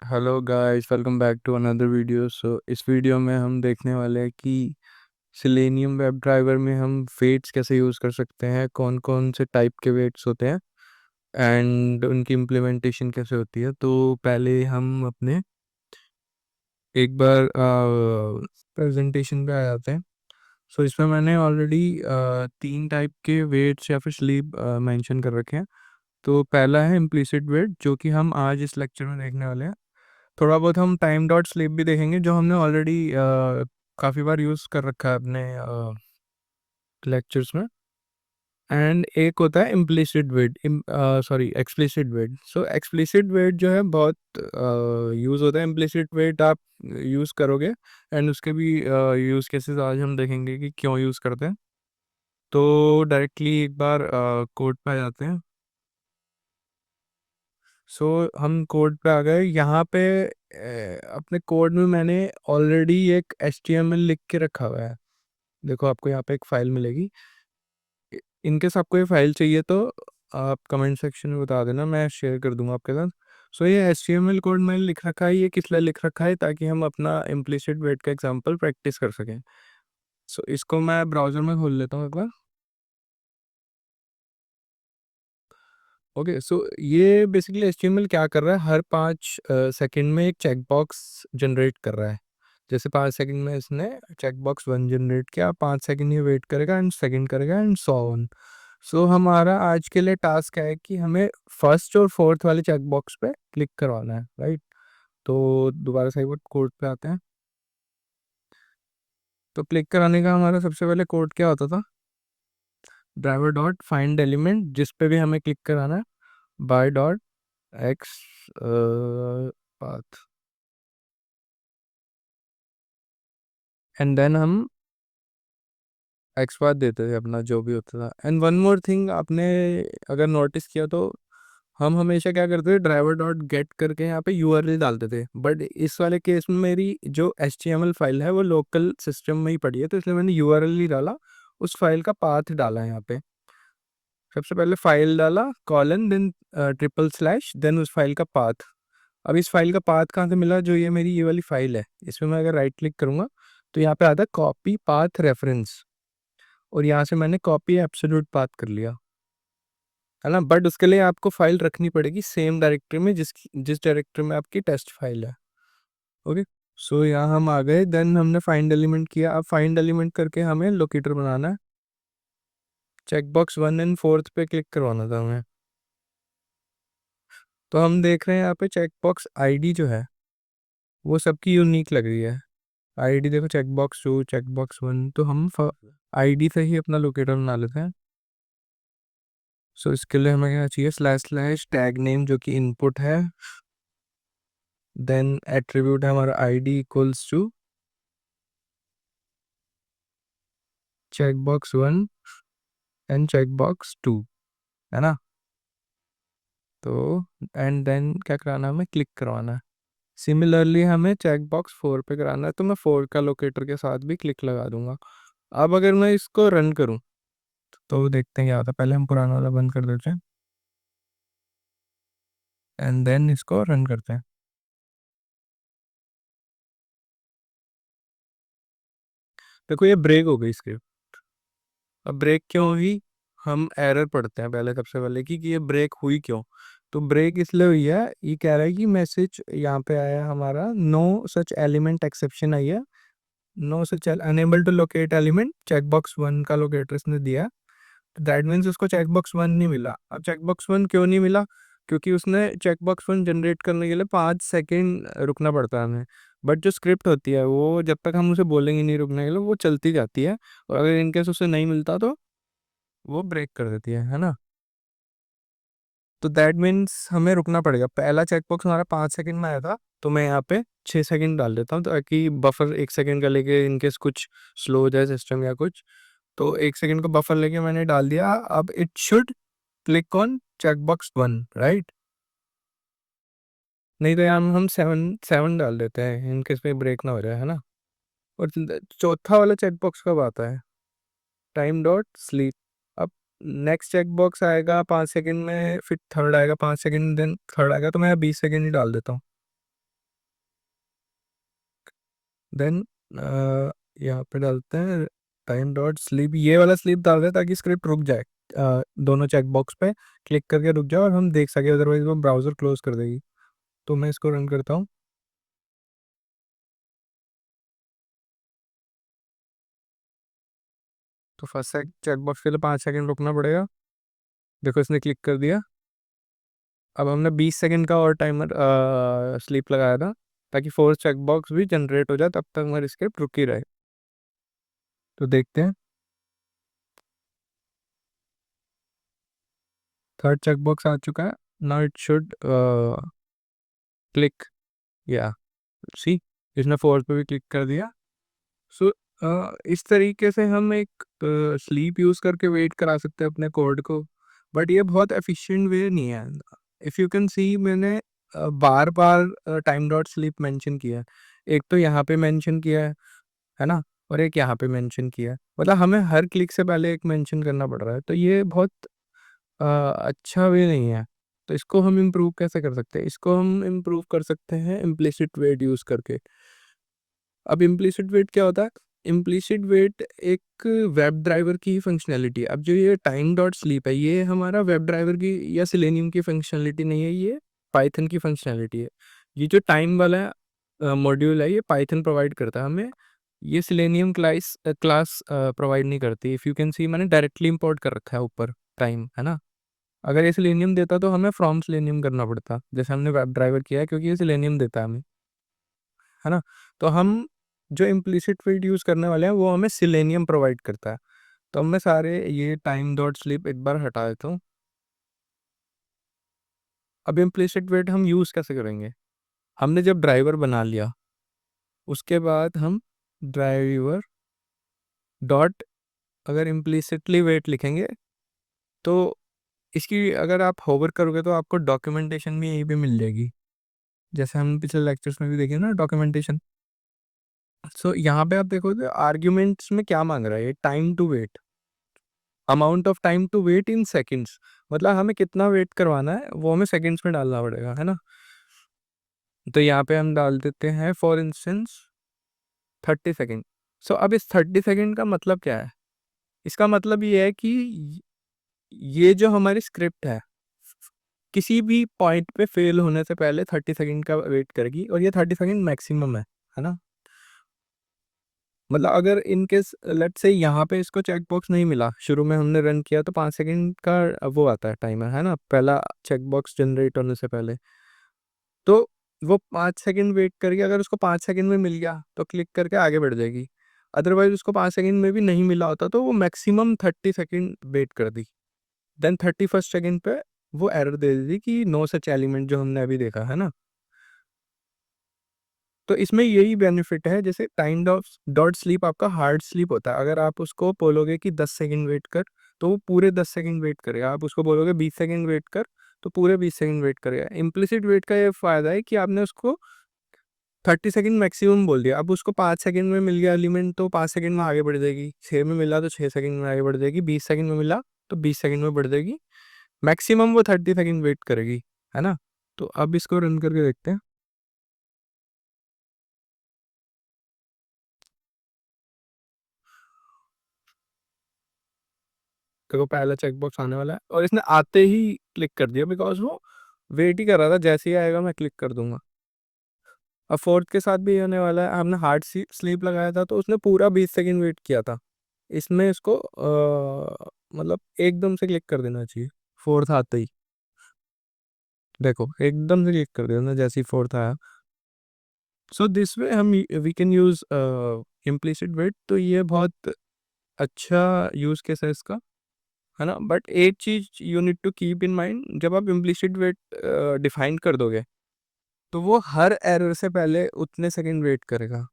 Hello guys, welcome back to another video. इस video में हम देखने वाले हैं कि सिलेनियम वेब ड्राइवर में हम वेट्स कैसे यूज़ कर सकते हैं, कौन कौन से टाइप के वेट्स होते हैं एंड उनकी इम्प्लीमेंटेशन कैसे होती है। तो पहले हम अपने एक बार प्रेजेंटेशन पे आ जाते हैं। इसमें मैंने ऑलरेडी 3 टाइप के वेट्स या फिर स्लीप मेंशन कर रखे हैं। तो पहला है इम्प्लिसिट वेट, जो कि हम आज इस लेक्चर में देखने वाले हैं। थोड़ा बहुत हम टाइम डॉट स्लीप भी देखेंगे, जो हमने ऑलरेडी काफ़ी बार यूज़ कर रखा है अपने लेक्चर्स में। एंड एक होता है implicit wait, sorry explicit wait. Explicit wait जो है बहुत यूज़ होता है। इम्प्लिसिट वेट आप यूज़ करोगे एंड उसके भी यूज़ केसेस आज हम देखेंगे कि क्यों यूज़ करते हैं। तो डायरेक्टली एक बार कोड पे आ जाते हैं। हम कोड पे आ गए। यहाँ पे अपने कोड में मैंने ऑलरेडी एक HTML लिख के रखा हुआ है। देखो, आपको यहाँ पे एक फ़ाइल मिलेगी। इनकेस आपको ये फ़ाइल चाहिए तो आप कमेंट सेक्शन में बता देना, मैं शेयर कर दूंगा आपके साथ। ये HTML कोड मैंने लिख रखा है। ये किस लिए लिख रखा है? ताकि हम अपना इम्प्लिसिट वेट का एग्जांपल प्रैक्टिस कर सकें। इसको मैं ब्राउज़र में खोल लेता हूँ एक बार। ओके, ये बेसिकली HTML क्या कर रहा है, हर 5 सेकंड में एक चेक बॉक्स जनरेट कर रहा है। जैसे 5 सेकंड में इसने चेक बॉक्स 1 जनरेट किया, 5 सेकंड ये वेट करेगा एंड सेकंड करेगा एंड सो ऑन। हमारा आज के लिए टास्क है कि हमें फर्स्ट और फोर्थ वाले चेक बॉक्स पे क्लिक करवाना है, राइट? तो दोबारा से एक बार कोड पे आते हैं। तो क्लिक कराने का हमारा सबसे पहले कोड क्या होता था? ड्राइवर डॉट फाइंड एलिमेंट, जिस पे भी हमें क्लिक कराना है, by dot xpath, and then हम एक्स पाथ देते थे अपना, जो भी होता था। एंड वन मोर थिंग, आपने अगर नोटिस किया तो हम हमेशा क्या करते थे, ड्राइवर डॉट गेट करके यहाँ पे URL डालते थे। बट इस वाले केस में मेरी जो HTML फाइल है वो लोकल सिस्टम में ही पड़ी है, तो इसलिए मैंने URL नहीं डाला, उस फाइल का पाथ डाला है यहाँ पे। सबसे पहले फाइल डाला, colon, then triple slash, then उस फाइल का पाथ। अब इस फाइल का पाथ कहाँ से मिला? जो ये वाली फाइल है, इसमें मैं अगर राइट क्लिक करूँगा तो यहाँ पे आता है कॉपी पाथ रेफरेंस, और यहाँ से मैंने कॉपी एब्सोल्यूट पाथ कर लिया, है ना। बट उसके लिए आपको फाइल रखनी पड़ेगी सेम डायरेक्टरी में जिस डायरेक्टरी में आपकी टेस्ट फाइल है। ओके, यहाँ हम आ गए। देन हमने फाइंड एलिमेंट किया। अब फाइंड एलिमेंट करके हमें लोकेटर बनाना है। चेकबॉक्स 1 एंड 4th पे क्लिक करवाना था हमें। तो हम देख रहे हैं यहाँ पे चेकबॉक्स ID जो है वो सबकी यूनिक लग रही है। ID देखो, चेकबॉक्स 2, चेकबॉक्स 1, तो हम ID से ही अपना लोकेटर बना लेते हैं। इसके लिए हमें क्या चाहिए? स्लैश स्लैश टैग नेम, जो कि इनपुट है। देन एट्रीब्यूट है हमारा ID equals to checkbox 1 and checkbox 2, है ना। तो एंड देन क्या कराना है? हमें क्लिक करवाना है। सिमिलरली हमें चेकबॉक्स 4 पे कराना है, तो मैं 4 का लोकेटर के साथ भी क्लिक लगा दूंगा। अब अगर मैं इसको रन करूं तो देखते हैं क्या होता है। पहले हम पुराना वाला बंद कर देते हैं एंड देन इसको रन करते हैं। देखो, ये ब्रेक हो गई स्क्रिप्ट। अब ब्रेक क्यों हुई? हम एरर पढ़ते हैं पहले, सबसे पहले कि ये ब्रेक हुई क्यों। तो ब्रेक इसलिए हुई है, ये कह रहा है कि मैसेज यहाँ पे आया हमारा, नो सच एलिमेंट एक्सेप्शन आई है। No such unable to locate element, checkbox 1 का लोकेटर इसने दिया। दैट मीन्स उसको चेकबॉक्स 1 नहीं मिला। अब चेकबॉक्स 1 क्यों नहीं मिला? क्योंकि उसने चेकबॉक्स 1 जनरेट करने के लिए 5 सेकेंड रुकना पड़ता है हमें। बट जो स्क्रिप्ट होती है वो जब तक हम उसे बोलेंगे नहीं रुकने के लिए, वो चलती जाती है, और अगर इनकेस उसे नहीं मिलता तो वो ब्रेक कर देती है ना। तो दैट मीन्स हमें रुकना पड़ेगा। पहला चेकबॉक्स हमारा 5 सेकेंड में आया था, तो मैं यहाँ पे 6 सेकेंड डाल देता हूँ, ताकि बफर 1 सेकेंड का लेके इनकेस कुछ स्लो हो जाए सिस्टम या कुछ। तो 1 सेकेंड का बफर लेके मैंने डाल दिया। अब it should click on checkbox 1, right? नहीं तो यहाँ हम 7 डाल देते हैं इनकेस में ब्रेक ना हो जाए, है ना। और चौथा वाला चेकबॉक्स कब आता है? Time dot sleep. अब नेक्स्ट चेकबॉक्स आएगा 5 सेकेंड में, फिर थर्ड आएगा 5 सेकेंड, देन थर्ड आएगा, तो मैं 20 सेकेंड ही डाल देता हूँ। देन यहाँ पे डालते हैं टाइम डॉट स्लीप, ये वाला स्लीप डाल रहे हैं ताकि स्क्रिप्ट रुक जाए, दोनों चेक बॉक्स पे क्लिक करके रुक जाए और हम देख सके, अदरवाइज वो ब्राउज़र क्लोज कर देगी। तो मैं इसको रन करता हूँ। तो फर्स्ट चेक बॉक्स के लिए 5 सेकंड रुकना पड़ेगा। देखो इसने क्लिक कर दिया। अब हमने 20 सेकंड का और टाइमर स्लीप लगाया था ताकि फोर्थ चेक बॉक्स भी जनरेट हो जाए, तब तक हमारी स्क्रिप्ट रुकी रहे। तो देखते हैं, थर्ड चेक बॉक्स आ चुका है। नाउ इट शुड क्लिक, या सी, इसने फोर्थ पे भी क्लिक कर दिया। सो इस तरीके से हम एक स्लीप यूज़ करके वेट करा सकते हैं अपने कोड को, बट ये बहुत एफिशिएंट वे नहीं है। इफ़ यू कैन सी, मैंने बार बार टाइम डॉट स्लीप मेंशन किया है। एक तो यहाँ पे मेंशन किया है ना, और एक यहाँ पे मेंशन किया है, मतलब हमें हर क्लिक से पहले एक मेंशन करना पड़ रहा है, तो ये बहुत अच्छा वे नहीं है। तो इसको हम इम्प्रूव कैसे कर सकते हैं? इसको हम इम्प्रूव कर सकते हैं इम्प्लिसिट वेट यूज़ करके। अब इम्प्लिसिट वेट क्या होता है? इम्प्लिसिट वेट एक वेब ड्राइवर की फंक्शनैलिटी है। अब जो ये टाइम डॉट स्लीप है, ये हमारा वेब ड्राइवर की या सेलेनियम की फंक्शनैलिटी नहीं है, ये पाइथन की फंक्शनैलिटी है। ये जो टाइम वाला मॉड्यूल है, ये पाइथन प्रोवाइड करता है हमें, ये सेलेनियम क्लास प्रोवाइड नहीं करती। इफ़ यू कैन सी, मैंने डायरेक्टली इंपोर्ट कर रखा है ऊपर टाइम, है ना। अगर ये सेलेनियम देता तो हमें फ्रॉम सेलेनियम करना पड़ता, जैसे हमने वेब ड्राइवर किया है, क्योंकि ये सेलेनियम देता है हमें, है ना। तो हम जो इम्प्लिसिट फील्ड यूज़ करने वाले हैं वो हमें सिलेनियम प्रोवाइड करता है। तो अब मैं सारे ये टाइम डॉट स्लीप एक बार हटा देता हूँ। अब इम्प्लिसिट वेट हम यूज़ कैसे करेंगे? हमने जब ड्राइवर बना लिया, उसके बाद हम ड्राइवर डॉट, अगर इम्प्लिसिटली वेट लिखेंगे तो इसकी अगर आप होवर करोगे तो आपको डॉक्यूमेंटेशन भी यहीं पे मिल जाएगी, जैसे हम पिछले लेक्चर्स में भी देखे ना डॉक्यूमेंटेशन। सो यहाँ पे आप देखो तो आर्ग्यूमेंट्स में क्या मांग रहा है, time to wait, amount of time to wait in seconds, मतलब हमें कितना वेट करवाना है वो हमें सेकंड्स में डालना पड़ेगा, है ना। तो यहाँ पे हम डाल देते हैं फॉर इंस्टेंस 30 सेकेंड। सो अब इस 30 सेकेंड का मतलब क्या है? इसका मतलब ये है कि ये जो हमारी स्क्रिप्ट है, किसी भी पॉइंट पे फेल होने से पहले 30 सेकेंड का वेट करेगी, और ये 30 सेकेंड मैक्सिमम है ना। मतलब अगर इन केस लेट्स से यहाँ पे इसको चेक बॉक्स नहीं मिला, शुरू में हमने रन किया तो 5 सेकंड का वो आता है टाइमर, है ना, पहला चेक बॉक्स जनरेट होने से पहले। तो वो 5 सेकंड वेट करके अगर उसको 5 सेकंड में मिल गया तो क्लिक करके आगे बढ़ जाएगी। अदरवाइज उसको 5 सेकंड में भी नहीं मिला होता तो वो मैक्सिमम 30 सेकंड वेट कर दी, देन 31st सेकंड पे वो एरर दे दी कि नो सच एलिमेंट, जो हमने अभी देखा, है ना। तो इसमें यही बेनिफिट है, जैसे टाइम डॉट डॉट स्लीप आपका हार्ड स्लीप होता है। अगर आप उसको बोलोगे कि 10 सेकंड वेट कर, तो वो पूरे 10 सेकंड वेट करेगा। आप उसको बोलोगे 20 सेकंड वेट कर, तो पूरे 20 सेकंड वेट करेगा। इम्प्लिसिट वेट का ये फ़ायदा है कि आपने उसको 30 सेकंड मैक्सिमम बोल दिया। अब उसको 5 सेकंड में मिल गया एलिमेंट तो 5 सेकंड में आगे बढ़ जाएगी, 6 में मिला तो 6 सेकंड में आगे बढ़ जाएगी, 20 सेकंड में मिला तो 20 सेकंड में बढ़ जाएगी। मैक्सिमम वो 30 सेकंड वेट करेगी, है ना। तो अब इसको रन करके देखते हैं। देखो पहला चेकबॉक्स आने वाला है और इसने आते ही क्लिक कर दिया, बिकॉज वो वेट ही कर रहा था, जैसे ही आएगा मैं क्लिक कर दूंगा। अब फोर्थ के साथ भी होने वाला है। हमने हार्ड स्लीप लगाया था तो उसने पूरा 20 सेकंड वेट किया था। इसमें इसको मतलब एकदम से क्लिक कर देना चाहिए फोर्थ आते ही। देखो एकदम से क्लिक कर देना जैसे ही फोर्थ आया। सो दिस वे हम we can use implicit wait. तो ये बहुत अच्छा यूज केस है इसका, है ना। बट एक चीज you need to keep in mind, जब आप इम्प्लिसिट वेट डिफाइन कर दोगे तो वो हर एरर से पहले उतने सेकंड वेट करेगा,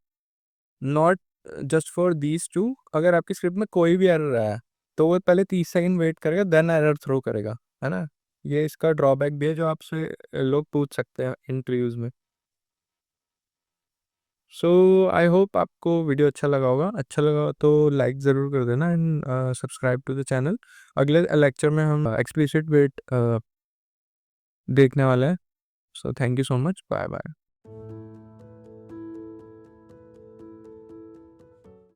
not just for these two. अगर आपकी स्क्रिप्ट में कोई भी एरर आया तो वो पहले 30 सेकंड वेट करेगा, देन एरर थ्रो करेगा, है ना। ये इसका ड्रॉबैक भी है जो आपसे लोग पूछ सकते हैं इंटरव्यूज में। सो आई होप आपको वीडियो अच्छा लगा होगा। अच्छा लगा तो लाइक ज़रूर कर देना and subscribe to the channel. अगले लेक्चर में हम एक्सप्लिसिट वेट देखने वाले हैं। So thank you so much, bye bye.